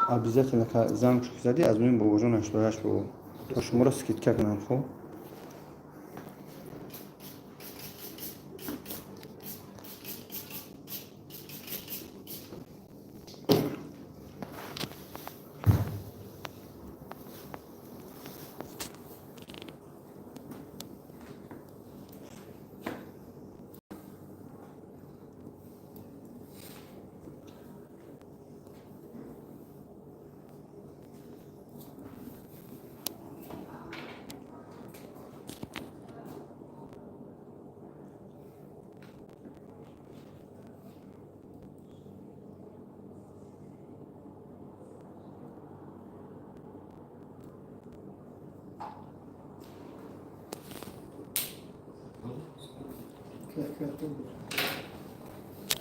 обязательно замочек зади, аз мин бо вожон 88 бо то шуморо скидка кунам. Хоб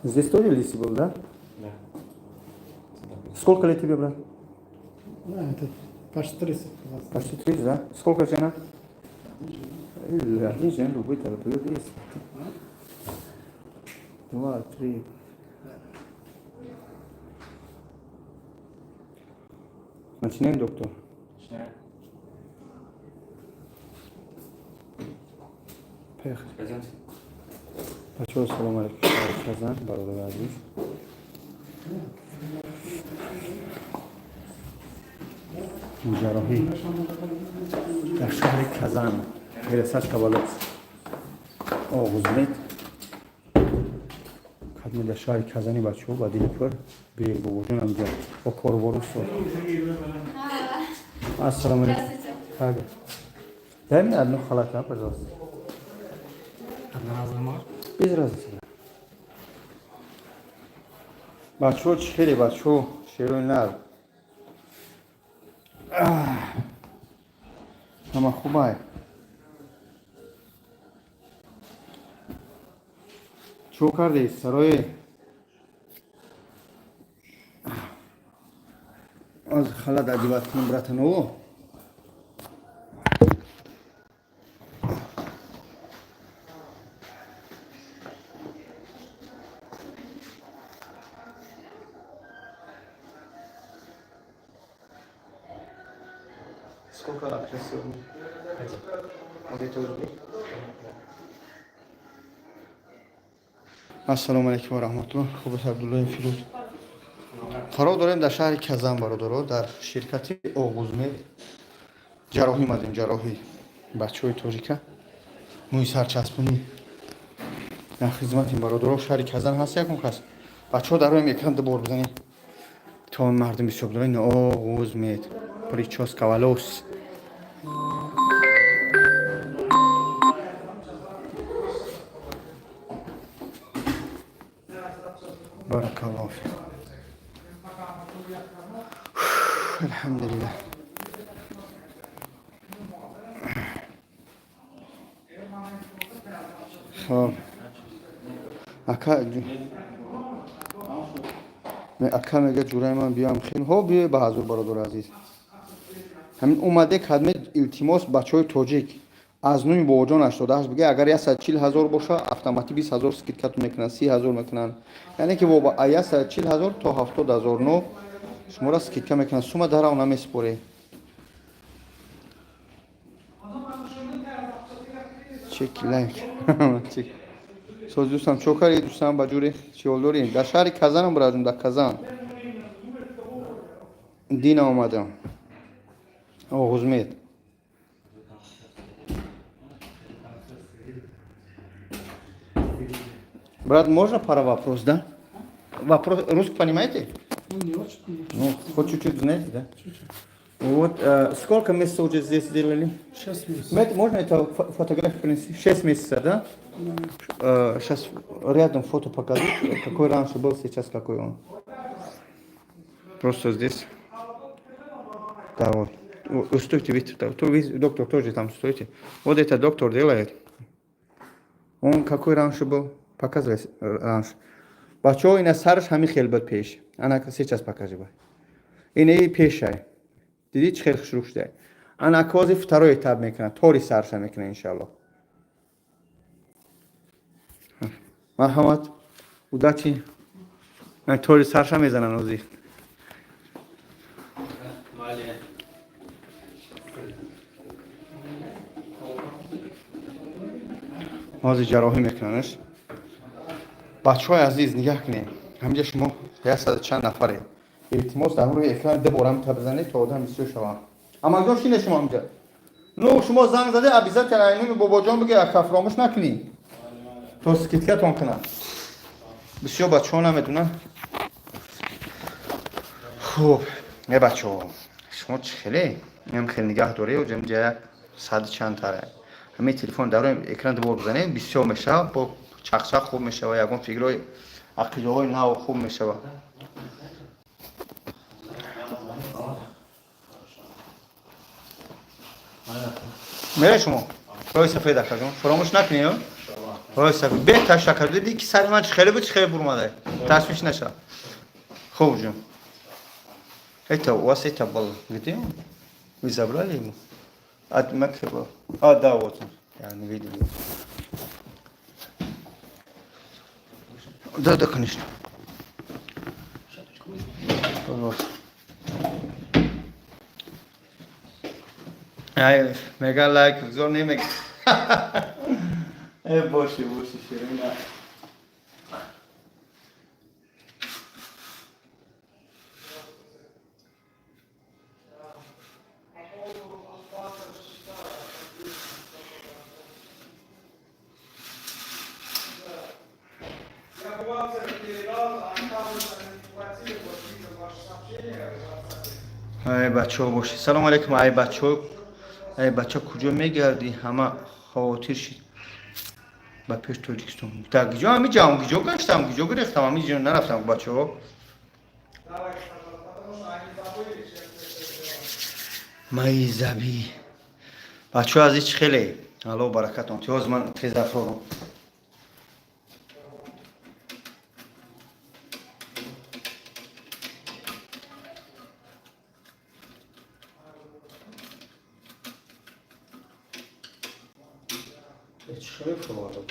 здесь тоже лиси был, да? Да. Сколько лет тебе, брат? Это почти 30. Почти 30, да? Сколько жена? Один жен любит, а ты есть. 2, 3. Начинаем, доктор. Начинаем. Поехали. Пойдемте. Бачаҳо салом алейкум. Казан, бародари азиз. ҷарроҳӣ дар шаҳри Казан мерасад таваллуд оғоз мед. қадми дар шаҳри Казани бачаҳо ба дили пур бир бобоҷон амҷа бо корубору сор. Ассалому алейкум. Дай мне одну халату, пожалуйста. Одноразовый может? Без разницы. Бачаҳо чӣ хеле бачаҳо шерои нар. Ҳама хубай. Чо кардед сарое? аз халат адибат кунам братаново. Сколько лет сегодня? Ассалому алейкум ва рахматуллоҳ. Хуб аст Абдуллои Фирӯз. Қарор дорем дар шаҳри Казан бародаро дар ширкати Оғузмед ҷарроҳӣ мадем ҷарроҳӣ бачаҳои тоҷика мӯи сарчаспунӣ дар хизматим бародаро шаҳри Казан ҳаст ягон кас бачаҳо дар роҳ мекунанд бор бизанем то мардум бисёр дорем Оғузмед прическа волос баракаллоҳу фик. Алҳамдулиллаҳ. Хоб ака мега ҷураи ман биём хел ҳо биё ба ҳазур бародар азиз ҳамин омаде кадме илтимос бачаҳои тоҷик аз нӯи бобоҷон 88 бига агар 140 000 боша автоматик 20 000 скидкатон мекунанд 30 000 мекунанд яъне ки бо 140 000 то 70 000 но шуморо скидка мекунанд сума дарав намеспоред. чеки лайк соз дӯстам чокари дӯстам ба ҷури чиҳол дорем дар шаҳри Казанам бираҷум дар Казан дина омадам Оғузмед. Брат, можно пара вопрос, да? Вопрос русский понимаете? Не очень. Ну, хоть чуть-чуть знаете, да? Чуть-чуть. Вот, сколько месяцев уже здесь делали? 6 месяцев. Можно это фотографию принести? 6 месяцев, да? Сейчас рядом фото покажу, какой раньше был, сейчас какой он. Просто здесь. Да, вот. Стойте, видите, доктор тоже там стойте. Вот это доктор делает. Он какой раньше был? Показывай раньше. Бачо ина сарш ҳами хелбат пеш. Ана сейчас покажи ба. Ина пешай. Диди чӣ хел шуруъ шуда. Ана кози второй этап мекунад. Тори сарша мекунад иншаллоҳ. Марҳамат. Удачи. Тори сарша мезананд ози. حاضر جراحی میکننش. بچه های عزیز نگاه کنید، همینجا شما 100 چند نفره التماس در روی اکران ده بارم تا بزنید تا آدم بسیار شوم. اما جا شینه شما همینجا نو شما زنگ زده ابیزت کراینون بابا جان بگه اکف فراموش نکنی تو سکیتکتون کنن. بسیار بچه ها نمیدونن. خوب نه بچه ها شما چه خیلی هم خیلی نگاه داره و جمجه 100 چند تاره همه تلفن در روی اکران ده بار بزنید بسیار میشه با چخچخ خوب میشه و یکون فکرهای عقیده های نو خوب میشه. میره شما رای سفید اکا جون فراموش نکنی ها رای سفید بهتر شکر دیدی که سر من چه خیلی بود چه خیلی برماده تشویش نشه. خوب جون ایتا واسه ایتا بال گدیم ویزابرالی اد مکتب دعوتون yani video da کنیش ای مگه لایک زور نمیگه ای باشه شیرین ای بچه ها باشی. سلام علیکم. ای بچه ها کجا میگردی همه خواتیر شید با پیش توجیکستان تا گیجا همی جاهم گیجا گشتم گیجا گرفتم همی جا نرفتم بچه ها مای زبی بچه ها از ایچ خیلی الله برکتون تیاز من تیز افرارم ایچ خیلی فرارم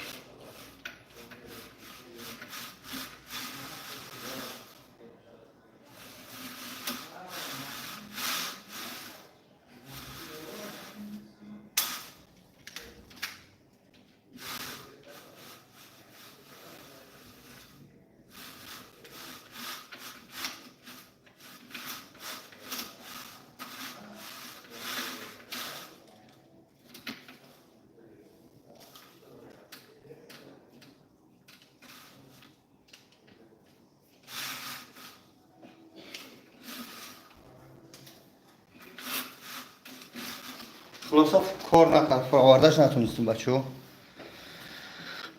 خلاصا کار نکرد آوردش نتونستیم بچه ها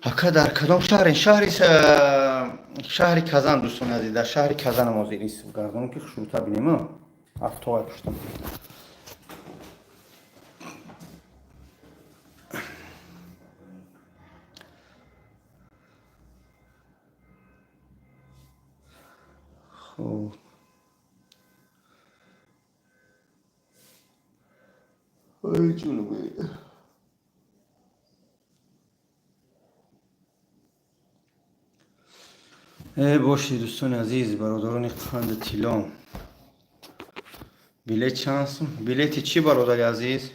اکا در کدام شهر شهر کزن دوستان عزیز در شهر کزن ما زیریست گردانم که شروطه بینیم هفته های پشتم خوب ای جونوی ای باشی دوستان عزیز برادران قند تیلام بلیت چانسم بلیت چی برادر عزیز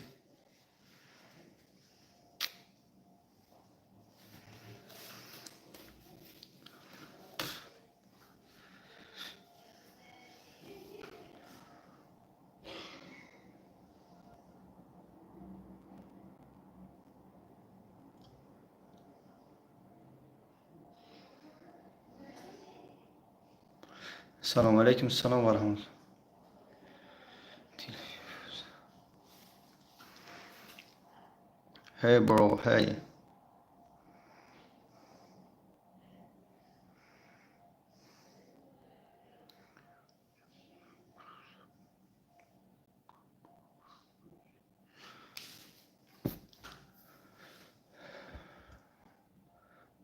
سلام علیکم السلام و رحمت هی برو هی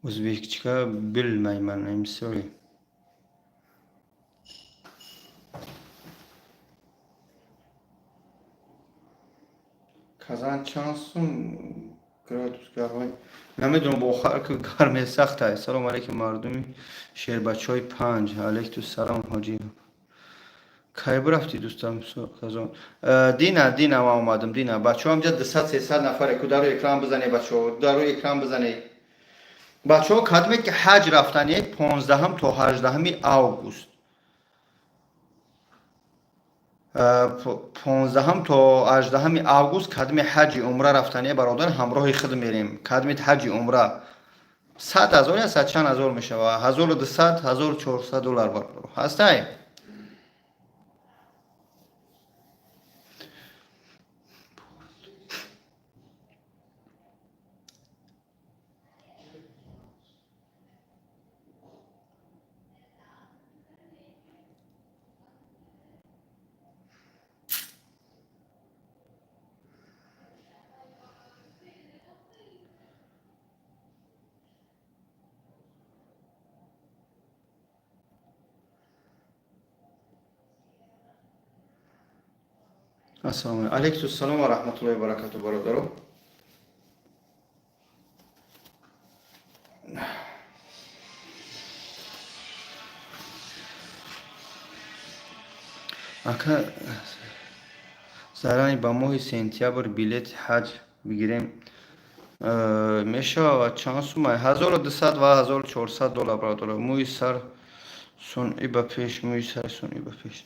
O'zbekcha bilmayman, I'm sorry. کازان چانسون گراتوس گروی نمیدونم با آخر که گرمی سخته. سلام علیکم مردمی شهر بچه های 5 علیکم السلام حاجی کی رفتی دوستم خزان دینا ما اومدم دینا بچه هم 200 300 نفره که در اکرام بزنه بچه در اکرام بزنه بچه ها کدمه که حج رفتنه 15 تا 18 آگوست 15 تا 18 آگوست کدمه حج عمره رفتنه برادر همراه خود میریم کدمه حج عمره 100,000 یا 100 چند هزار میشه و 1200 1400 دلار برادر هسته السلام علیکم السلام و رحمت الله و برکاته برادر اکا زرانی با ماه سنتیابر بیلت حج بگیریم میشه و چند سومه 1200 و 1400 دلار برادر موی سر سنعی به پیش موی سر سنعی به پیش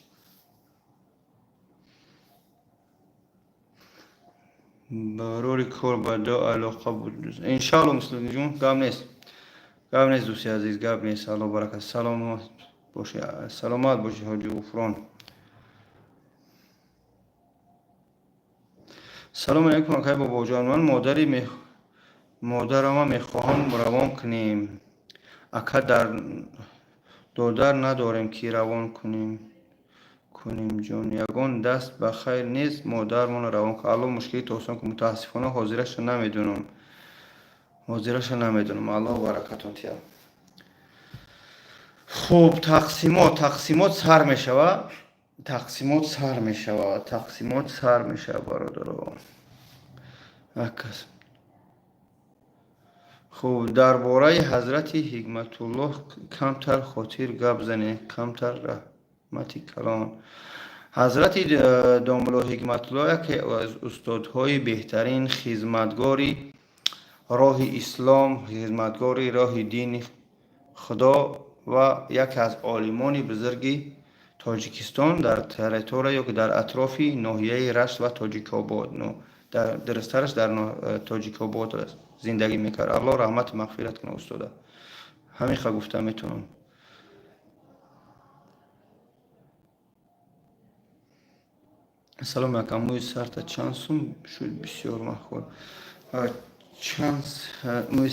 بروری کور با دو علاقه بود انشالله مسلم جون گام نیست دوستی عزیز گام نیست الله برکت سلامات باشی حاجی غفران سلام علیکم آقای بابا جان من مادرم میخواهم روان کنیم اکا دودر نداریم که روان کنیم جون یگان دست به خیر نیست مادرمون روان کنیم الله مشکلی توسان که متاسفانه حاضرش نمیدونم الله برکتون تیا خوب تقسیمات سر میشه برادر اکس خوب درباره حضرت حکمت الله کمتر خاطر گپ زنه کمتر رحمتی کلان حضرت داملا حکمت الله که از استادهای بهترین خدمتگاری راه اسلام خدمتگاری راه دین خدا و یکی از عالمان بزرگ تاجیکستان در تریتوریا یا که در اطراف ناحیه رشت و تاجیک آباد در درسترش در تاجیک آباد زندگی میکرد الله رحمت مغفرت کنه استاده همین خواهد گفتم میتونم سلام علیکم موی سرت چند سوم شد بسیار مخور چند موی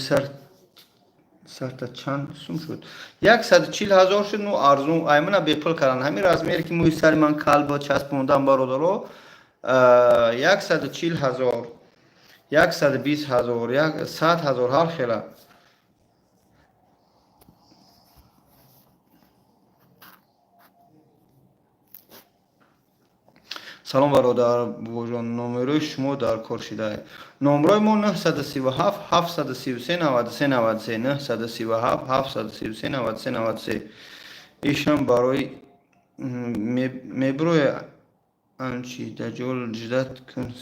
سرت چند سوم شد 140,000 شد نو ارزون ایمنا بیپل کردن همین راز میره که موی سر من کلبا چسبوندم برادرو 140,000 120,000 100,000 هر خیلی سلام برادر بوجان نمره شما در کار شده نمره ما 937 733 93 93 937 733 93 93 ایشان برای میبروی انچی دجال جدت کن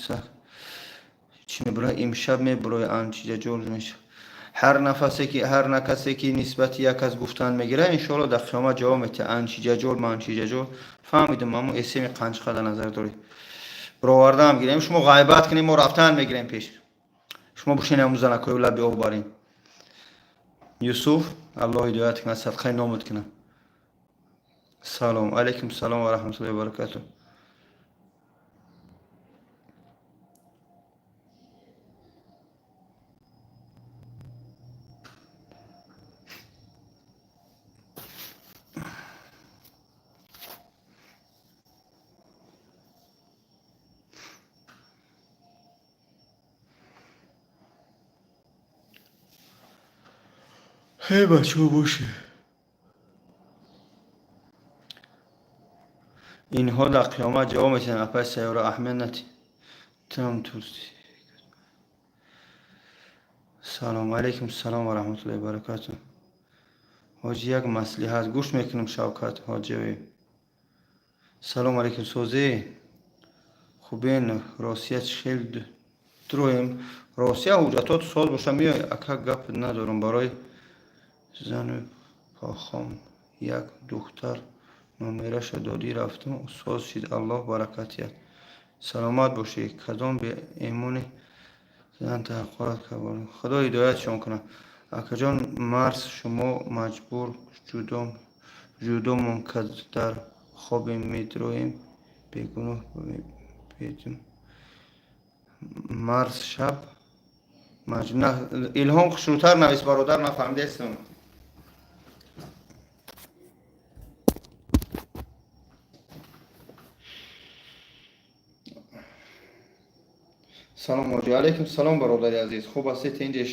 چی میبروی امشب میبروی انچی دجال میشه هر نفسی که نسبت یک از گفتن میگیره انشالله در قیامت جواب میده انچی ججول منچی ججول فهمیدم اما اسم قنچ در نظر داری برآورده هم گیریم شما غیبت کنیم ما رفتن میگیریم پیش شما بشین موزه نکنی لبی او بارین یوسف الله هدایت کنه صدقه نامت کنه سلام علیکم سلام و رحمت الله و برکاته هی بچه باشه اینها در قیامت جواب میتن اپای سیاره احمد تم توستی سلام علیکم سلام و رحمت الله و برکاته حاجی یک مسئله هست گوش میکنم شوکت حاجی салом алейкум созе хубен россия хел дроем россия ҳуҷҷатот соз боша меои ака гап надорам барои зану похом як духтар номераша додӣ рафтам соз шид аллоҳ баракат диҳад саломат бошед кадом беэмони зан таҳаққурат кардем худо ҳидоятшон кунад акаҷон марс шумо маҷбур ҷудомон кард дар хобе медроем бегуноҳ бедем марс шаб илҳом хушрӯтар навис бародар нафаҳмидестам салом моҷи алейкум салом бародари азиз хуб ҳастед инҷеш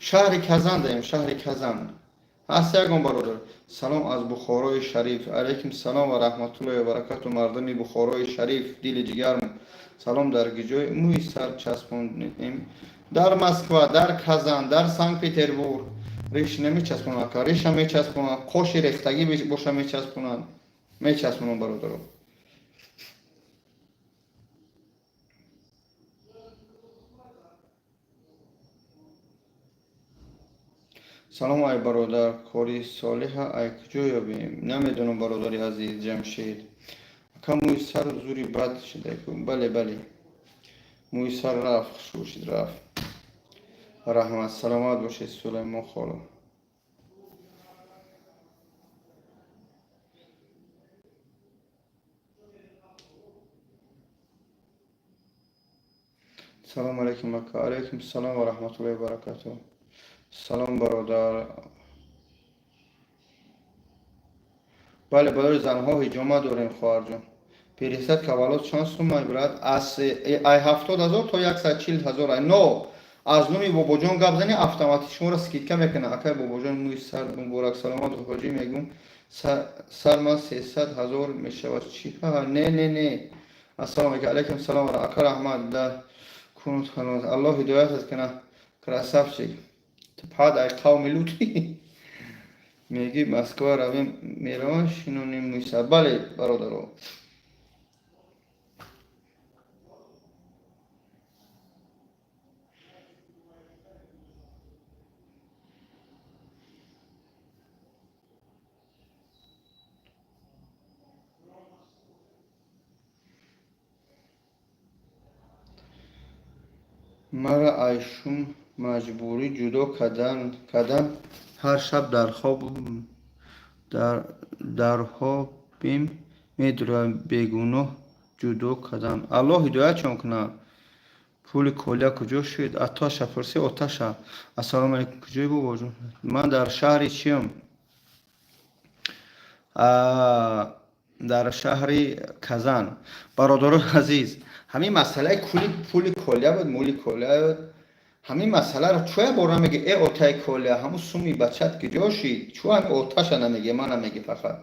шаҳри казан даем шаҳри казан ҳаст ягон бародар салом аз бухорои шариф алейкум салом ва раҳматуллоҳи ва баракату мардуми бухорои шариф дили ҷигарм салом дар гиҷои мӯи сар часпонем дар москва дар казан дар санкт петербург риш намечаспонанд ка риша мечаспонанд қоши рехтагӣ боша мечаспонанд мечаспонанд бародаро салом ай бародар кори солиҳа ай куҷо ёбем намедонам бародари азиз ҷамшед ака мӯи сар зури бад шуда бале бале мӯи сар рафт хушбошид рафт раҳмат саломат бошед сулаймон холо салом алейкум ака алейкум салом ва раҳматуллоҳи ва баракатуҳ салом бародар бале барои занҳо ҳиҷома дорем хоҳарҷон пересад кавалот чанд сума мебарад аз ай 70000 то 140000 ай но аз номи бобоҷон гап зани автоматик шуморо скидка мекунад акай бобоҷон мӯи сар муборак саломат ҳоҷӣ мегум сар ман 300000 мешавад чӣ не ассалому алейкум салом ака раҳмат да кунут халос аллоҳ ҳидоятат кунад красавчик пад ай қавми лути меги москва равем меравам шинонем муиса бале бародаро мара айшум маҷбурӣ ҷудо кардан ҳар шаб дар хобим медурам бегуноҳ ҷудо кардан аллоҳ ҳидоятшон кунад пули коля куҷо шуд аташа пурси оташа ассалому алейкум куҷои бобоҷон ман дар шаҳри чиам дар шаҳри казан бародаро азиз ҳамин масъалаи пули коля буд мули коля буд ҳамин масъаларо чӯя бора меги э отаи коля ҳамун суми бачат куҷо шид чӯ ҳамин оташа намеги мана меги фақат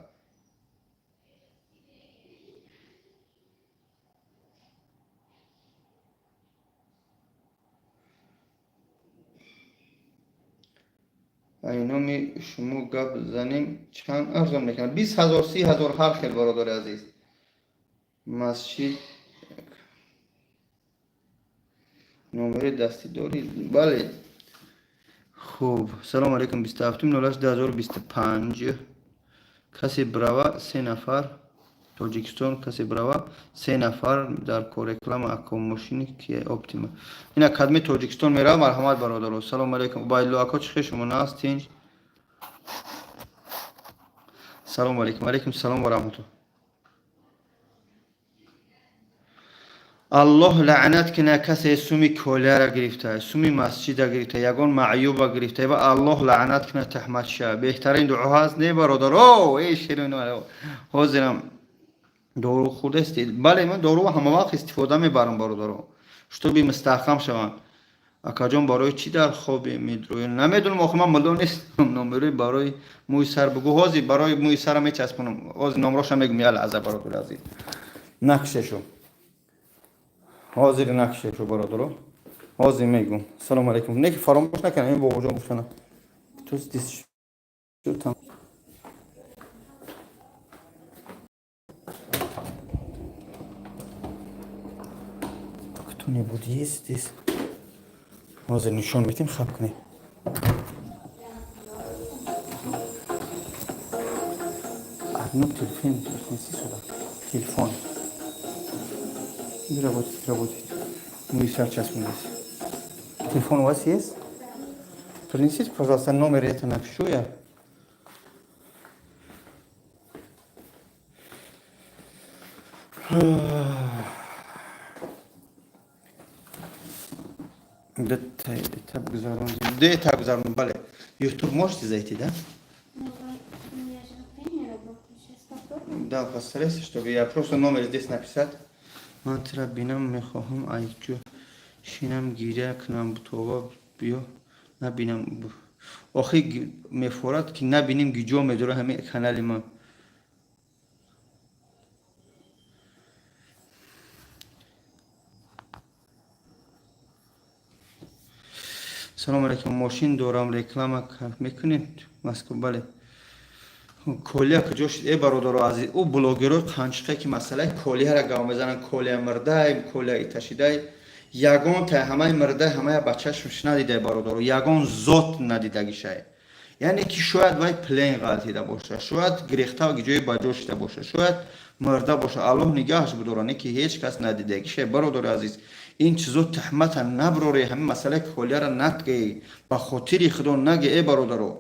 ай номи шумо гап занем чанд арзон мекунад 20000 30000 ҳар хел бародари азиз масҷид номери дастӣ доред бале хуб салому алейкум 27/08/2025 касе брава 3 нафар тоҷикистон касе брава 3 нафар дар корреклама акомошини Kia Optima ина кадми тоҷикистон мерава марҳамат бародаро салому алейкум байло ако чӣ хел шумо наст тинҷ салому алейкум алейкум салом ва раҳматуллоҳ аллоҳ лаънат кунад касе суми коляра гирифта суми масҷида гирифта ягон маъюба гирифта ва аллоҳ лаънат кунад таҳматша беҳтарин дуо ҳаст не бародаро ширин ҳозирам дору хӯрдастед бале ман дору ҳама вақт истифода мебарам бародаро шутоби мустаҳкам шаванд акаҷон барои чӣ дар хобе медроӣ намедонам охир ман мулло нестам номерои барои мӯи сар бугӯ ҳозир барои мӯи сара мечаспонам ҳозир номроша мегум я лаҳза бародари азиз нақшешо ҳозир нақшешо бародаро ҳозир мегум салому алейкум не ки фаромӯш накунам ин бобоҷон гуфтана кто-нибудь есть здесь? Hozir nishon metim хапкни. Одну телефон, принеси сюда. Телефон. Не работает, работает. Мы сейчас здесь. Телефон у вас есть? Принесите, пожалуйста, номер, это напишу я. Этап гузарон. Где этап гузарон? Бале. YouTube можете зайти, да? Да, постарайся, чтобы я просто номер здесь написать. Мантра бинам мехохам айчу. Шинам гиря к нам бутова био. Набинам. Охи мефорат ки набиним гиджо медора хами канали ма. Салом алейкум. Машин дорам, реклама мекунед. Москва, бале. Колия кجош бародаро аз او блогерو қанчқа ки масъалаи колияро гав мезананд колия мирдай колия иташидай ягон та ҳамаи мирда ҳамаи ба чашмш надидай бародаро ягон зот надидагишай яъне ки шояд вай плен ғалтида боша шояд гирехта гиҷои баҷо шида боша шояд мирда боша аллоҳ нигаҳаш бидоране ки ҳеҷ кас надидагишай бародари азиз ин чизо таҳмата наброре ҳамин масъалаи колияро накӣ ба хотири худо нагӣ бародаро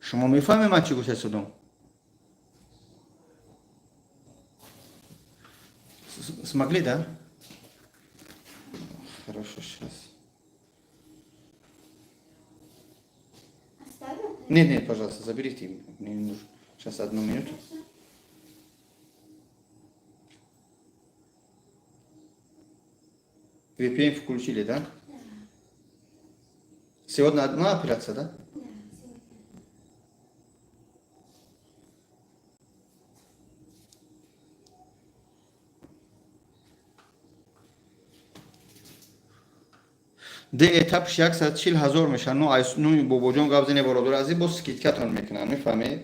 шумо мефаҳмед ман чӣ гуфтам? Смогли, да? Хорошо, сейчас. Нет, нет, пожалуйста, заберите. Мне не нужно. Сейчас одну минуту. VPN включили, да? Сегодня одна операция, да? ده etapش 140,000 میشن نو ایس نو باباجان قبضین برادر ازی با سکیتکتون میکنن میفهمید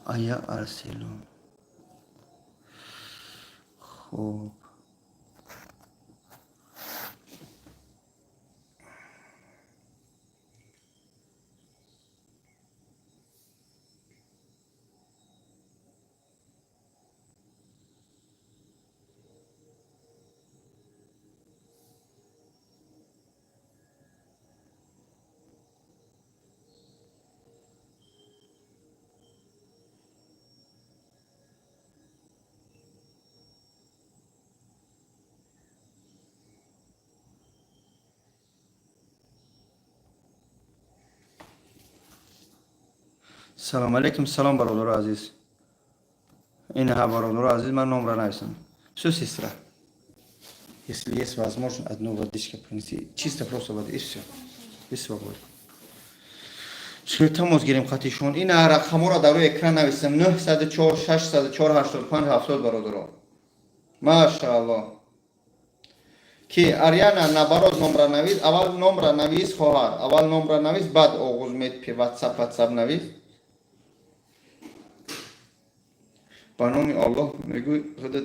آیا ارسلون خوب سلام علیکم سلام برادر عزیز این ها برادر عزیز من номер написан все сестра если есть возможность одну водичку принести чисто просто воды и все и свобода شکرتم از گیریم خطیشون این رقم را در روی اکران نویسم 904 604 85 70 برادر ماشاءالله کی آریانا نباروز نمبر نویس اول نمبر نویس خواهر اول نمبر نویس بعد آغوز میت پی واتساپ نویس با نام الله میگوی خودت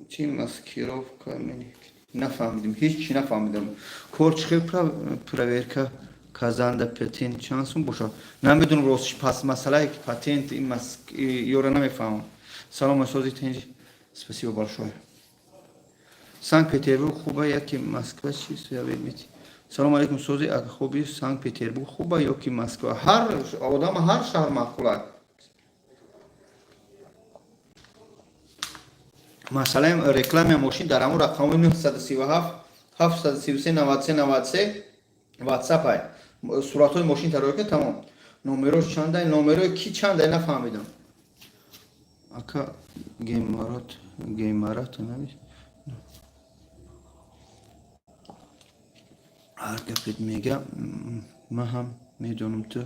چی ماسکیروفکا نفهمیدم هیچ چی نفهمیدم کورچ خیلی پرویرکا کازانده پتنت شانسون باشه نمیدونم روزش پس مسئله پتنت این یورا نمیفهمم سلام سوزی تنجی спасибо большое Санкт-Петербург خوبه یا که مسکو چیست یا ببینید سلام علیکم سوزی اگه خوبی санкт-Петербург خوبه یا که مسکو هر آدم هر شهر معقوله مثلا реклама ماشین در همون رقم 937 733 93 93 واتساپ های صورت های ماشین ترایی که تمام نمروش چنده نمروی کی چنده نفهمیدم اکا گیمارات نمیشه هر گفت میگه من هم میدونم تو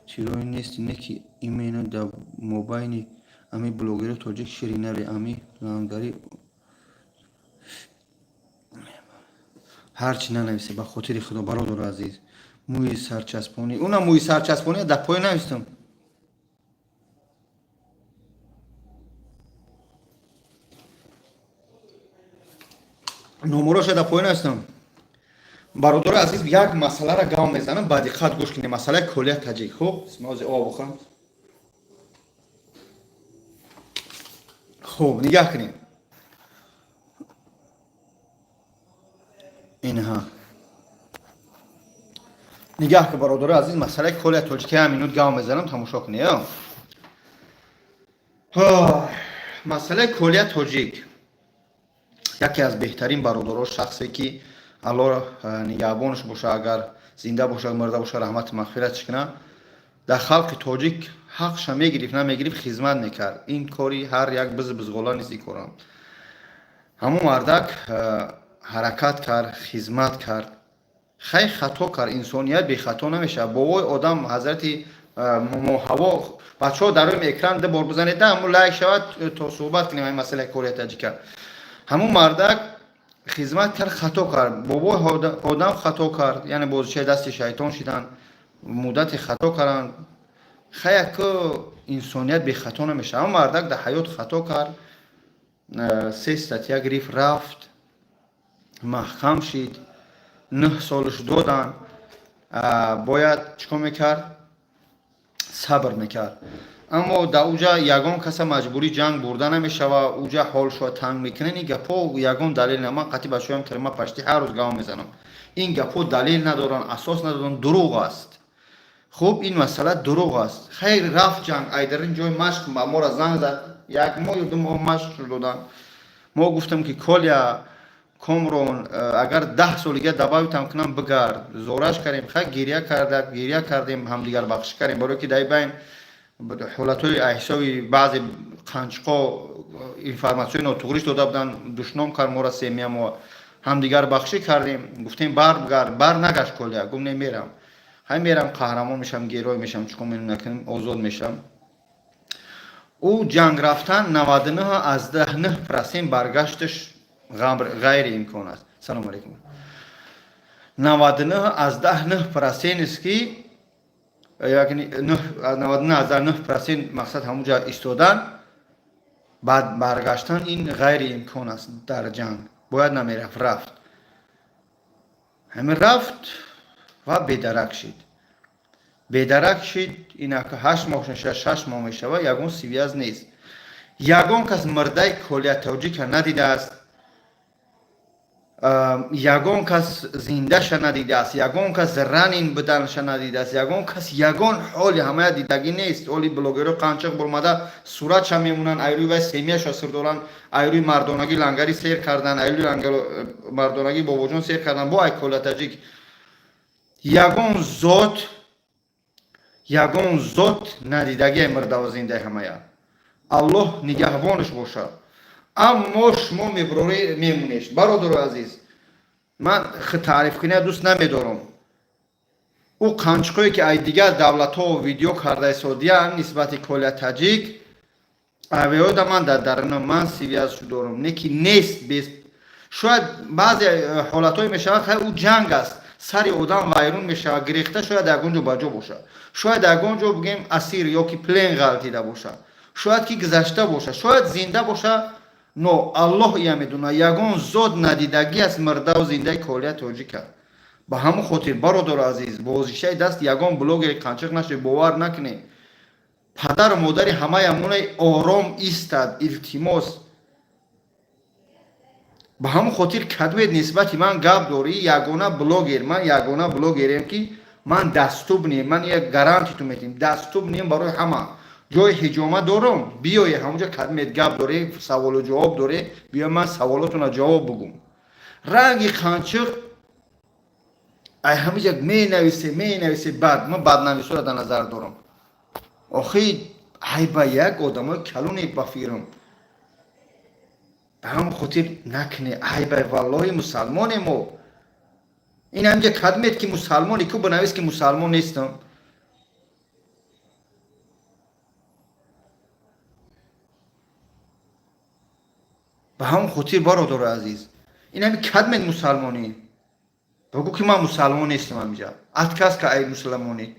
چیروی نیست اینه که ایمینو در موبایلی امی بلوگر توجه شیرینه ری امی لانگاری ҳарчи нанависе ба хотири худо бародари азиз. Мӯи сарчаспонӣ, уна мӯи сарчаспонӣ дар пой навистам. номороша дар пой навистам. бародари азиз, як масъаларо гап мезанам, ба диққат гӯш кунед. Масъалаи колия таҷик. Хуб, смози об бухам. Хуб, нигоҳ кунед. Инҳа. нигоҳ кун бародари азиз, масъалаи колия тоҷики 1 минут гап мезанам, тамошо кунед. масъалаи колия тоҷик яке аз беҳтарин бародаро, шахсе ки алло нигаҳбонаш боша, агар зинда боша, мурда боша, раҳмати мағфиратш куна, дар халқи тоҷик ҳақша мегирифт, намегирифт, хизмат мекард. Ин кори ҳар як бузғола нист ин корам. ҳамон мардак ҳаракат кард, хизмат кард. хай хато кард. Инсоният бехато намешавад. бовои одам ҳазрати ҳаво, бачаҳо дар рӯи экран ду бор бизанед, аммо лайк шавад то суҳбат кунем ин масъалаи колия таҷика. ҳамон мардак хизмат кард, хато кард. бовои одам хато кард, яъне бозичаи дасти шайтон шиданд, муддати хато карданд. хай яко инсоният бехато намешавад. ҳамон мардак дар ҳаёт хато кард, 3 статья гирифт, рафт, маҳкам шид, 9 солаш додан. бояд чикор мекард? сабр мекард. аммо дар уҷа ягон каса маҷбури ҷанг бурда намешавад. уҷа ҳолшо танг мекунад. ин гапҳо ягон далел на. ман қатъи ба шоям калима пашти ҳар рӯз гап мезанам. ин гапҳо далел надоранд, асос надоранд, дурӯғ аст. хуб, ин масъала дурӯғ аст. хайр рафт ҷанг, айдарин ҷой машқ ба моро занг зад, 1 моҳ ё 2 моҳ машқ додан. мо гуфтам ки колия комрон агар 10 солига дабавитам кунам бигард. зораш кардем, хай гиря кардем, ҳамдигар бахшӣ кардем, барои ки дар байн ҳолатҳои аҳсои баъзе қанчқо информатсияи нотуғриш дода буданд, душном кард моро семия, мо ҳамдигар бахшӣ кардем. гуфтем баргард, бар нагашт колия. гуфтем мерам. хай мерам, қаҳрамон мешам, герой мешам, чиқор менакунем, озод мешам. ӯ ҷанг рафтан 99% баргашташ ғайриимкон аст. салому алайкум. 99% ист ки 99% мақсад ҳамунҷа истодан, баъд баргаштан ин ғайриимкон аст. дар ҷанг бояд намерафт, рафт. ҳамин рафт ва бедарак шид. бедарак шид, инак 8 моҳ 6 моҳ мешавад, ягон сивяз нест. ягон кас мурдаи колия тоҷика надидааст. ягон кас зиндаша надидааст. ягон кас ранин буданша надидааст. ягон кас ягон ҳоли ҳамая дидагӣ нест. ҳоли блогеро қанчақ бурмада суратша мемунанд, айрӯи вай семияша сир доранд, айрӯи мардонагӣ лангари сер карданд, айрӯи мардонагӣ бобоҷон сер карданд. бо ай колия таҷик ягон зот надидагии мурдаву зиндаи ҳамая. аллоҳ нигаҳбонаш бошад. аммо шумо мемунед. бародари азиз, ман таъриф кунӣ дӯст намедорам. ӯ қанчқое ки ай дигар давлатҳо видео карда истодиянд нисбати колия таҷик, авёда ман дар даруна ман сивиязшо дорам. неки нест. шояд баъзе ҳолатҳое мешавад, хай ӯ ҷанг аст, сари одам вайрон мешавад, гирехта шояд ягон ҷо ба ҷо бошад. шояд ягон ҷо бигем асир ё ки плен ғалтида бошад. шояд ки гузашта бошад. шояд зинда бошад. но аллоҳ ия медонад. ягон зот надидагӣ аст мурдаву зиндаи колия тоҷика. ба ҳамон хотир бародари азиз, бозишаи даст ягон блогери қанчақ нашед, бовар накунед. падару модари ҳамаямонаи ором истад. илтимос, ба ҳамон хотир кадмед нисбати ман гап дорӣ. ягона блогер, ман ягона блогерем ки ман дастуб нем, ман як гарантиту метим, дастуб нем барои ҳама. ҷои ҳиҷомат дорам, биёе ҳамунҷа кадмед гап доре, саволу ҷавоб доре, биё ман саволотуна ҷавоб бугум. ранги қанчиқ ай ҳамиҷа менависе бад. ман баднависоро дар назар дорам. охи ай ба як одамои калоне ба фикрам. ба ҳамон хотир накуне. ай ба валлоҳи мусалмоне мо. ин ҳамиҷа кадмед ки мусалмоне, ку банавис ки мусалмон нестам. ба ҳамон хотир бародари азиз, ин ҳами кадмед мусалмонӣ. بگو که من مسلمان نیستم همینجا. اتکاس که ای مسلمانی.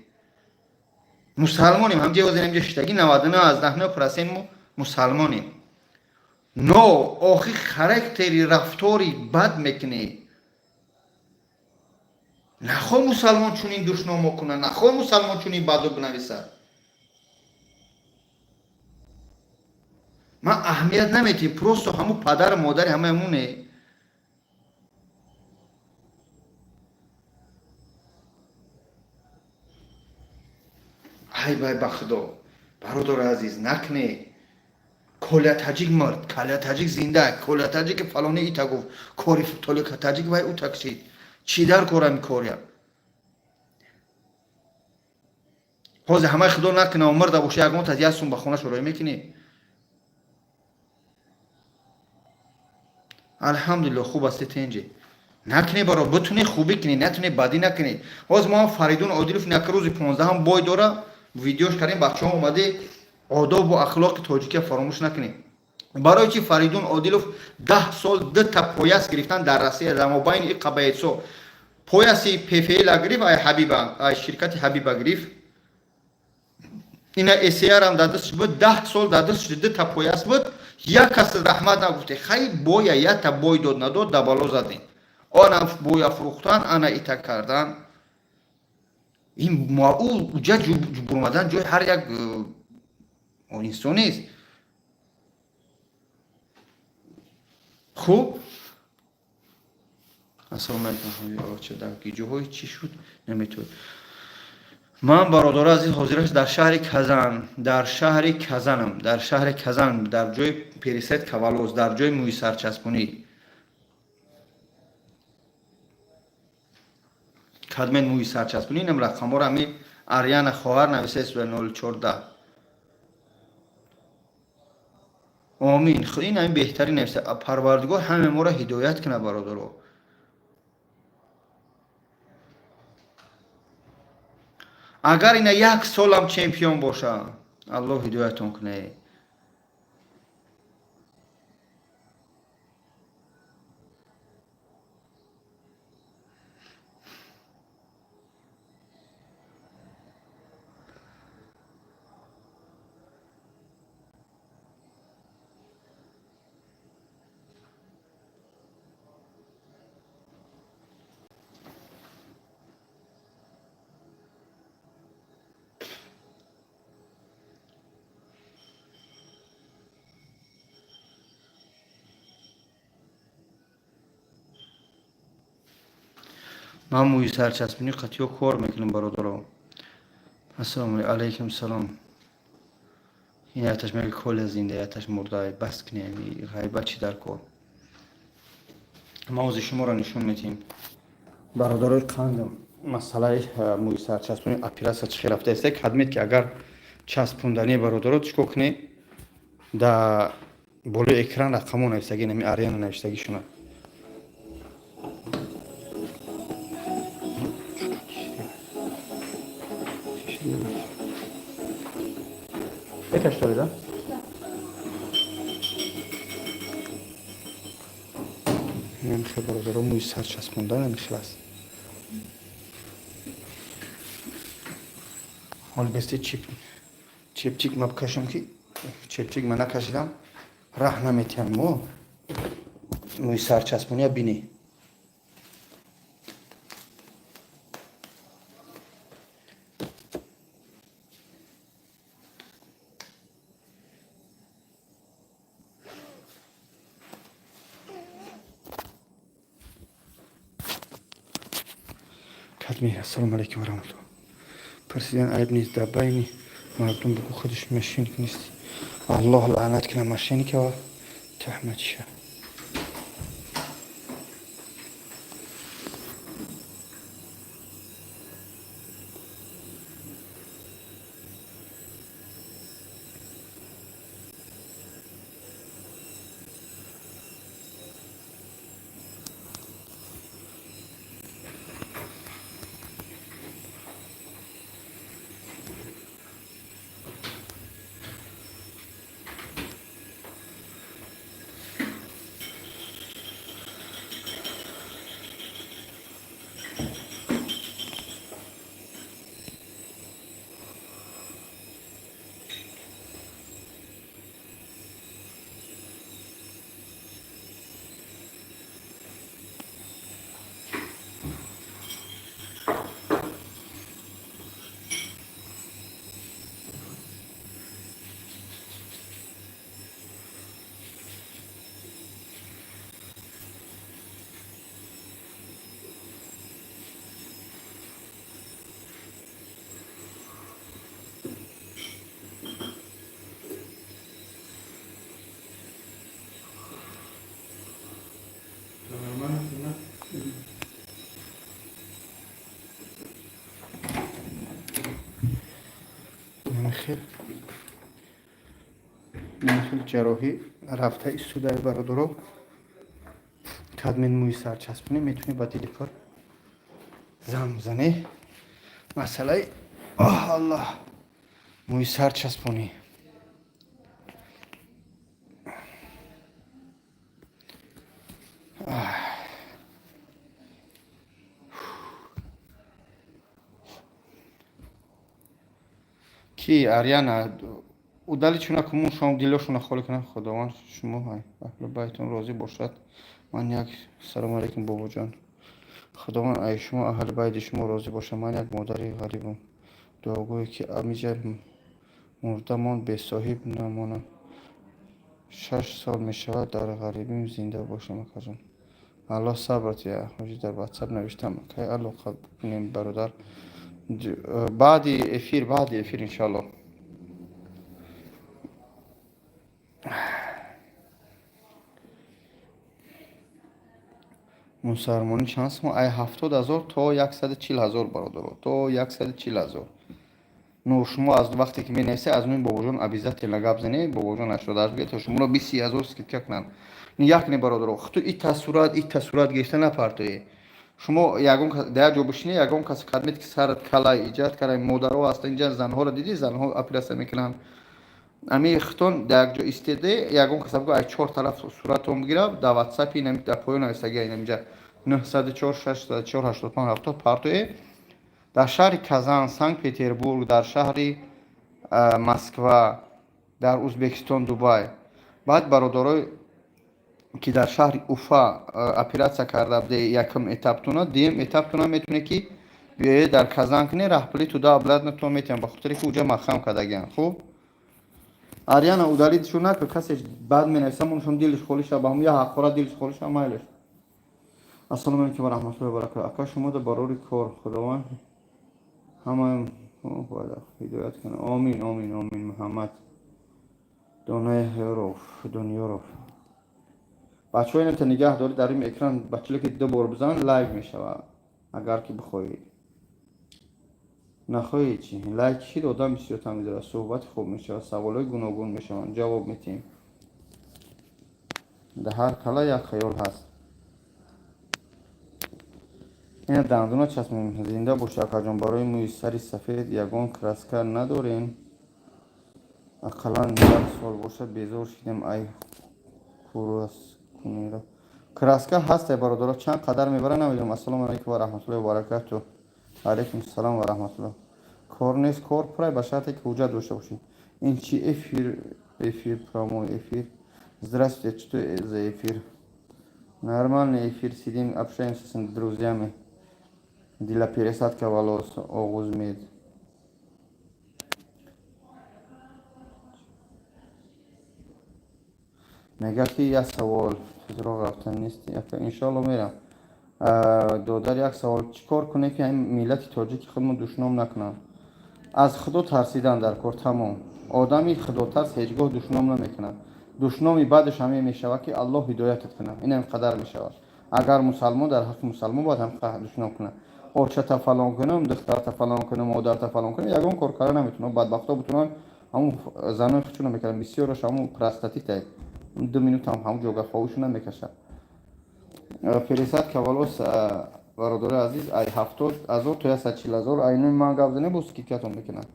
مسلمانیم همینجا وزن همینجا شتگی 99 از 99% مو مسلمانیم. نو آخی خرکتری رفتاری بد میکنی. نخواه مسلمان چونین دشنام کنه، نخواه مسلمان چونین بدو بنویسه. من اهمیت نمیتیم پروستو همو پدر مادر همه مونه. ای بای بخدا برادر عزیز نکنه. کلا تاجیک مرد، کلا تاجیک زنده، کلا تاجیک فلانه ایتا گفت کاری طولی که تاجیک وای او تکشید چی در کارم کاریم. حاضر همه خدا نکنه و مرد باشه یکمون تازیه سون به خونه شروع میکنی. الحمدلله خوب است تنجی نکنی برا بتونی خوبی کنی نتونی بدی نکنی. باز ما فریدون عادلوف یک روز 15 هم بای داره ویدیوش کردیم بچه‌ها اومده آداب و اخلاق تاجیکی فراموش نکنی. برای چی فریدون عادلوف 10 سال دو تا پویاس گرفتن در روسیه در مابین این قبایل‌ها پویاسی PFL گرفت ای حبیبا ای شرکت حبیبا گرفت اینا SR هم دادش بود 10 سال دادش دو تا پویاس بود یک کس رحمت نگفته خیلی بویا یا تا بوی داد نداد دبالو زدین آن بویا فروختن آن ایتا کردن. این ما او جا برمدن جای هر یک انسان نیست. خوب اصلا من چه در گیجوهای چی شد نمیتونه. من برادر عزیز حاضرش در شهر کزان در شهر کزان در جای پریست کاولوز در جای موی سرچسبونی کدمن موی سرچسبونی نم رقم را می آریان خواهر نویسه است 014. آمین. خیلی این بهتری نویسه پروردگار همه ما را هدایت کنه برادرو. اگر اینا یک سال هم چمپیون باشه الله هدایتون کنه. من موی سرچسبونی قطعی کار میکنم برادرم. السلام علیکم سلام. این آتش میگه کل زنده آتش مرده بس کنی غیبت چی در کار. ما از شما را نشون میدیم برادرای قندم مسئله موی سرچسبونی اپیراسا چی رفته است خدمت که اگر چسبوندنی برادرات چیکار کنی در بالای اکران رقمو نوشتگی نمی آریان نوشتگی شما Kaç lira? نمیشه برادر موی سرچسبوندن نمیشه بس. حال بسته چیپ ما بکشم که چیپ من نکشیدم راه نمیتیم موی سرچسبونی بینی. کدمی السلام علیکم و رحمت الله. پرسیدن عیب نیست در بین مردم بگو خودش ماشین نیست. الله لعنت کنه ماشینی که تحمد شه. маҳфил ҷарроҳӣ рафта истодаи бародаро кадмин мӯи сар часпонӣ метунӣ ба дили кор зам занӣ масъалаи аллоҳ мӯи сар часпонӣ ки Ариана удали чуна кумун шом дилошуна холӣ кунад худованд шумо аҳли байтон розӣ бошад ман як салому алайкум бобоҷон худованд ай шумо аҳли байти шумо розӣ бошад ман як модари ғарибам дуогӯе ки амиҷа мурдамон бесоҳиб намонам 6 сол мешавад дар ғарибӣ зинда бошам акаҷон аллоҳ сабрат я ҳоҷи дар ватсап навиштам кай алоқа кунем бародар баъди эфир иншоаллоҳ мусалмонӣ чанд сум ай 70,000 то 140,000 бародаро то 140,000 ну шумо аз вақте ки менависед аз мин бобоҷон обязательно гап зане бобоҷон 88 то шуморо 20,000 скидка кунанд якне бародаро хто и тасурат гирифта напартоед шумо ягон да ҷо бишине ягон кас кадмет ки сар кала иҷод кара модаро аст инҷа занҳоро диди занҳо операция мекунанд ами хтон да як ҷо истеде ягон кас бго ай 4 тараф суратон бигирав да ватсапи нами да поё нависаги инҷа 904 604 85 70 партоед дар шаҳри Казан, Санкт-Петербург, дар шаҳри Москва, дар Узбекистон, Дубай. Баъд бародарои ки дар шаҳри Уфа операция карда буде якум этаптуна, дуюм этаптуна метуне ки биёед дар Казан куне раҳбари туда обладнатон метавон ба хотире ки уҷа махам кардагиан. Хуб? Ариана удалид шу накр касе баъд менависам оншон дилиш холӣ шава ба ҳам я ҳаққора дилиш холӣ шава майлаш. Ассалому алайкум ва раҳматуллоҳи ва баракатуҳ. Ака шумо да барори кор худованд ҳамаям ҳидоят кунад. Амин амин амин. Муҳаммад Донаёров бачаҳо инта нигаҳ доред дар ин экран бачеле ки 2 бор бизананд лайв мешавад агар ки бихоҳед нахоҳед чи лайк кишид одам бисёртар медорад суҳбати хуб мешавад саволҳои гуногун мешаванд ҷавоб метиҳем дар ҳар кала як хаёл ҳаст ина дандуна часпонем зинда бош акаҷон барои мӯи сари сафед ягон краска надорем ақаллан 1 сол бошад безор шидем ай кураскунира краска ҳаст бародаро чанд қадар мебарад намедонам. Ассалому алайкум ва раҳматуллоҳи ва баракатуҳ. алайкум салом ва раҳматуллоҳ. Кор нест кор пурай ба шарте ки ҳуҷҷат дошта бошед. Ин чи эфир прямой эфир. Здравствуйте, что за эфир? Нормальный эфир, сидим общаемся с друзьями для пересадки волос Огуз Мед. мега ки як савол тезроқ рафта нест иншоалло мерам додар як савол чӣ кор кунем ки ҳамин миллати тоҷики худмон душном накунанд аз худо тарсидан дар кор тамом одами худотарс ҳеҷ гоҳ душном намекунад душноми баъдаш ҳамин мешавад ки аллоҳ ҳидоятат кунад инам қадар мешавад агар мусалмон дар ҳаққи мусалмон бояд ҳам душном кунад очата фалон кунам духтарта фалон кунам модарта фалон кунам ягон кор кара наметавонам бадбахто бутунанд ҳамун занои худшона мекардам бисёраш ҳамун простатитае 2 минута ҳамун ҷога ховушона мекашад пересадка волос бародари азиз ай 70,000 то 140,000 айну ман гап зане бо скидкатон мекунад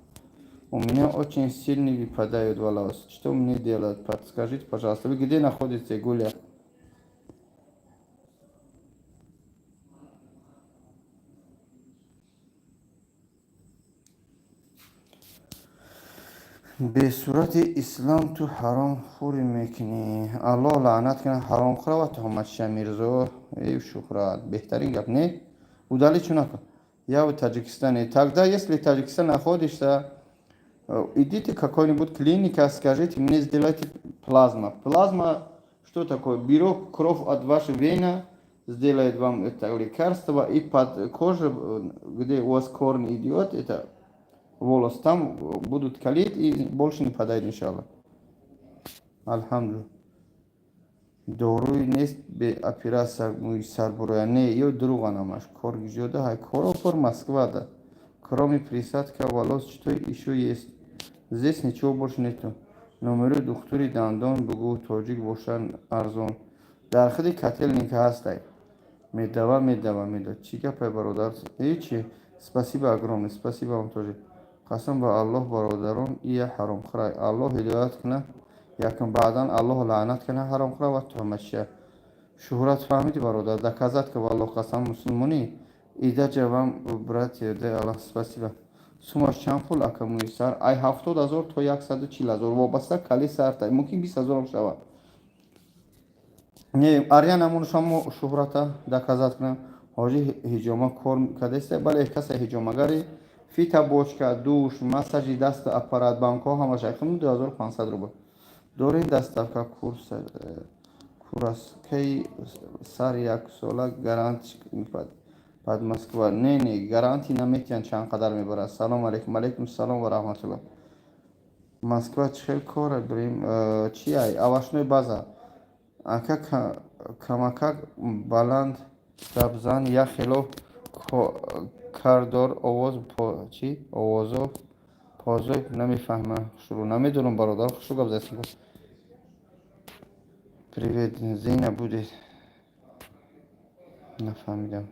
у меня очень сильно выпадают волосы что мне делать подскажите пожалуйста вы где находитесь Гуля бесурати ислам ту ҳаромхӯрӣ мекунӣ аллоҳ лаънат кунад ҳаромхӯра ва туҳматша мирзо шухрат беҳтарин гап не удали чунака я в Таджикистане тогда если Таджикистан находишься идите какой-нибудь клиника скажите мне сделайте плазма что такое берет кровь от вашей вены сделает вам это лекарство и под кожей где у вас корень идет это волос там будут калить и больше не падает иншаллах. Алхамдулилlah. Доруй нест бе операция мӯи сарбуроя не ё дурӯғанамаш кор гиҷода ҳай коро пор Москва да кроме присадка волос что еще есть здесь ничего больше нету номери духтури дандон бугу тоҷик бошад арзон. Дар худи котельника ҳастай. Медава. Чӣ гапе бародар? Ҳечи. Спасибо огромное. Спасибо вам тоже. Қасам ба Аллоҳ бародарон, ия ҳаромхӯрай. Аллоҳ ҳидоят кунад. Якум баъдан Аллоҳ лаънат кунад ҳаромхӯра ва тӯҳматчия. Шӯҳрат фаҳмидӣ бародар? Доказать ка валлоҳ қасам мусулмонӣ. Ида ҷавам братия де Аллоҳ спасибо. Сумаш чанд пул ака муйсар? Ай 70,000 то 140,000 вобаста кали сартай. Мумкин 20,000 ам шавад. Не, аря намунашамо шӯҳрата доказать кунам. Ҳоҷи ҳиҷома кор кадаста? Бале касе ҳиҷомагари фита бочка, душ, массажи даст аппарат, банкҳо ҳамаш айхм 2500 рубл. Дорем доставка курс кай сар як сола гарант пад Москва. Не, гарантӣ наметиҳанд чанд қадар мебарад. Салом алейкум. Алейкум салом ва раҳматуллоҳ. Москва чихел кора брим чи ай авашной база. Ака камакак баланд сабзан я хело кардор овоз чи овозо позой намефаҳмам. Шуру намедонам бародар. Хушу гап застем. Привет, Зина будет. Нафаҳмидам.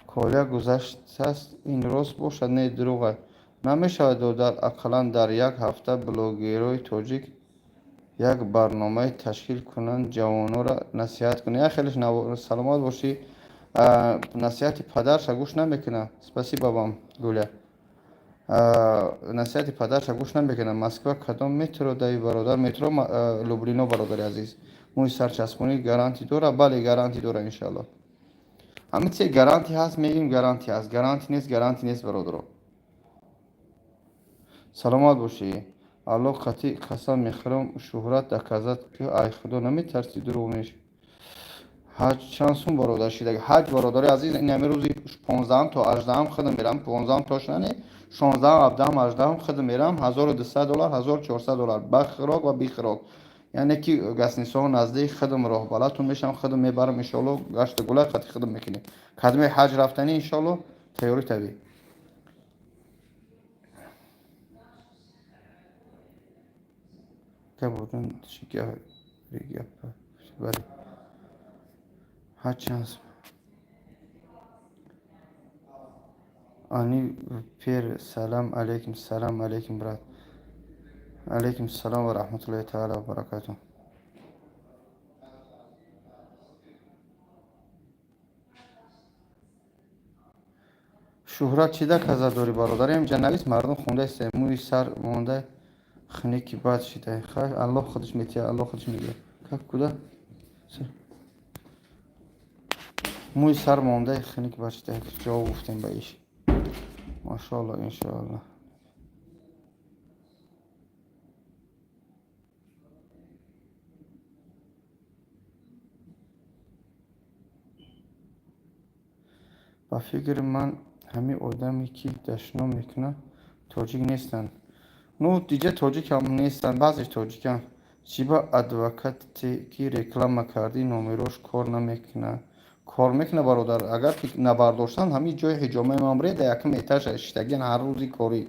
Коля гузаштааст ин рост бошад, не дурӯғ аст. Намешавад додар ақаллан дар як ҳафта блогерои тоҷик як барномаи ташкил кунанд, ҷавонора насиҳат кунанд. Я хелеш саломат бошӣ. Насиҳати падарша гӯш намекунад. Спасибо вам, Гуля. Насиҳати падарша гӯш намекунад. Москва кадом метро дави бародар? Метро Люблино бародари азиз. Мӯи сарчаспонӣ гарантӣ дорад? Бале, гарантӣ дорад иншаллоҳ. Ҳамин чизе гарантӣ ҳаст, мегӯем гарантӣ ҳаст. Гарантӣ нест бародаро. Саломат бошӣ. Аллоҳ қатъи қасам мехӯрам шӯҳрат доказат ки ай худо наметарсӣ дурӯғ меш. ҳаҷ чанд сум бародар шидаги? Ҳаҷ бародари азиз ин ҳами рӯзи 15 то 18 худам мерам. 15 тош нане 16 17 18 худам мерам. $1200 $1400 ба хӯрок ва би хӯрок. яъне ки гаснисон наздик худам роҳ балатун мешам, худам мебарам иншаллоҳ. гашта гула қатъи худам мекунем. қадами ҳаҷ рафтани иншаллоҳ тайёрӣ тавӣ. Кабудун шикар ригапа. Бали. Ҳачанс. Ани пер салом алейкум брат. Алейкум салом ва раҳматуллоҳи таъала ва баракатуҳ. шӯҳрат чӣ доказа дорӣ бародар? Ҳамҷа навис мардум хондаистем. Мӯи сар монда хники бад шидай. Хай Аллоҳ худаш метиҳад, Аллоҳ худаш мегӯяд. Как куда? Мӯи сар мондаи хники бад шидай. Ҷавоб гуфтем ба иш. Машоаллоҳ иншоаллоҳ. ба фикри ман ҳамин одаме ки дашном мекунад тоҷик нестанд. Ну диҷа тоҷик ҳам нестанд, баъзеш тоҷиканд. Чӣ ба адвокате ки реклама кардӣ номерош кор намекунад? Кор мекунад бародар. Агар ки набардоштанд ҳамин ҷои ҳиҷомаи мамреда якум этажа шитагиян ҳар рӯзи корӣ.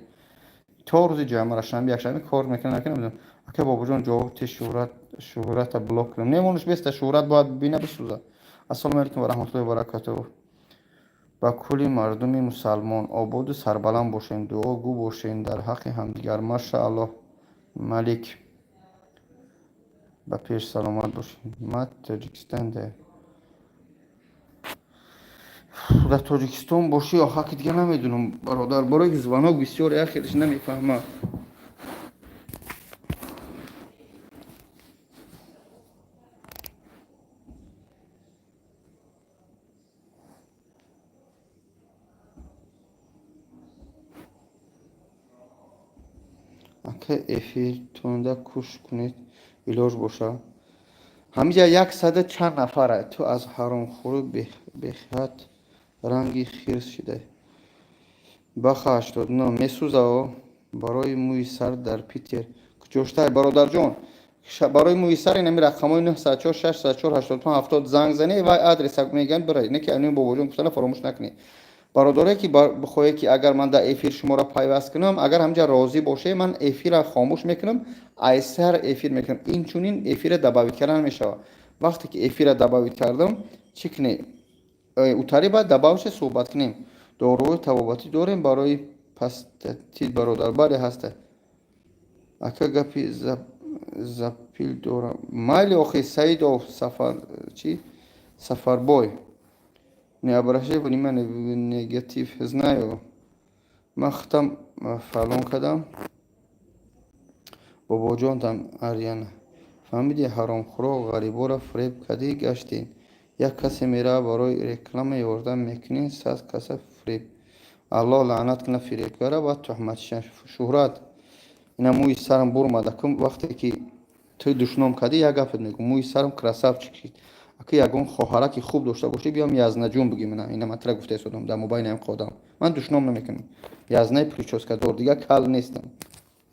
То рӯзи ҷойамара шанбе якшанбе кор мекунад накунад. Ака бобоҷон ҷавоб те шӯҳрата блок кунам. Немонаш беста шӯҳрат бояд бина бисӯза. Ассалому алейкум ва раҳматуллоҳи ва баракатуҳ. ба кулли мардуми мусалмон ободу сарбаланд бошем, дуогӯ бошем дар ҳаққи ҳамдигар. Машааллоҳ малик. ба пеш саломат бошем. Ма Тоҷикистонда. дар Тоҷикистон бошӣ ё ҳаққи дига намедонам бародар. Барои зубанҳо бисёр яхелаш намефаҳмам. ака эфиртонда куш кунед илоҷ бошад. ҳамиҷа 100 чанд нафара ту аз ҳаромхӯрӣ бехат ранги хирс шидай. Баха 89 месӯзао барои мӯи сар дар Питер куҷоштай бародарҷон. барои мӯи сар инами рақамҳои 904 604 85 70 занг занед ва адреса мегӯянд биред. Не ки анин бобоҷон гуфтана фаромӯш накунед. бародаре ки бихоҳе ки агар ман дар эфир шуморо пайваст кунам, агар ҳамҷа розӣ боше, ман эфирро хомӯш мекунам, айсар эфир мекунам. Инчунин эфирро добавит кардан мешавад. вақте ки эфирро добавит кардам, чӣ кунем? Утари баъд добавише суҳбат кунем. Доруи табобатӣ дорем барои простатит бародар? Бале ҳаста. Ака гапи запил дорам. Майли охи Саидов Сафарбой. Не обращай внимания, негатив. Знаю. Махтам фалон кадам. Бобоҷон там Арьяна. Фаҳмиди ҳаромхӯро ғарибора фреб кадӣ гаштин. Як касе мерава барои реклама ёрдам мекунин, 100 каса фреб. Аллоҳ лаънат кунад фиребгара ва туҳматшаш. Шӯҳрат. Ина мӯи сарам бурмада кум вақте ки ту душном кадӣ, як гапет мегӯм. Мӯи сарам красавчик шид. Ака ягон хоҳараки хуб дошта бошӣ, биём язнаҷун бигӣ мана. Ина ман тра гуфта истодам дар мобайни ҳам қодам. Ман душном намекунам. Язнаи прическадор дига кал нестам.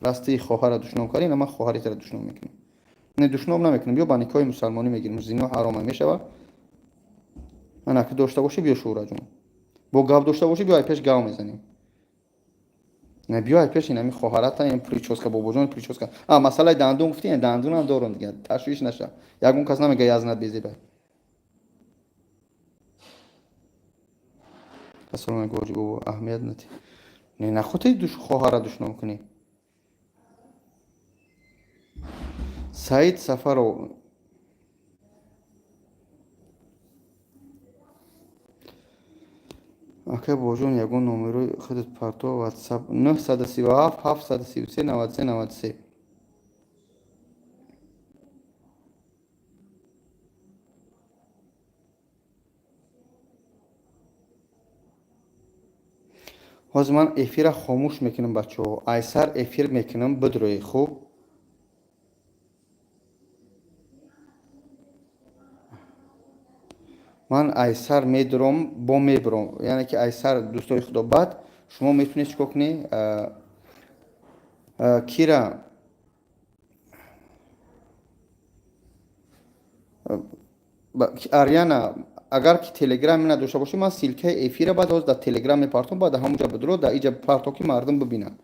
Расти хоҳара душном кардӣ, ина ман хоҳаритра душном мекунам. Не душном намекунам. Биё ба никоҳи мусалмонӣ мегирем. Зино ҳарома мешава. Ана ки дошта бошӣ, биё шӯҳраҷун. Бо гап дошта бошӣ, биё ай пеш гав мезанем. Не биё ай пеш инами хоҳарата ин прическа бобоҷон прическа. Масъалаи дандун гуфтӣ, дандунам дорам дига. Ташвиш наша. Ягон кас намега язнат безеба. Ассалому гоҷи бобо аҳамият нади. Не нахоти душ хоҳара душном кунӣ. Саид Сафаров. Ака боҷон ягон номерои худат парто WhatsApp 937 733 93 93. ҳозир ман эфирро хомӯш мекунам бачаҳо. Айсар эфир мекунам бидрои хуб. ман айсар медурам бо мебурам. Яъне ки айсар дӯстои худо бад шумо метавонед чикор кунед? Кира Арьяна, агар ки телеграм надошта бошӣ, ман силкаи эфира баъд ҳозир дар телеграм мепартом, баъд ҳамонҷа бидро дар иҷа парто ки мардум бибинанд.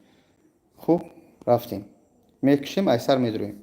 Хуб, рафтем. Мекушем, айсар медурем.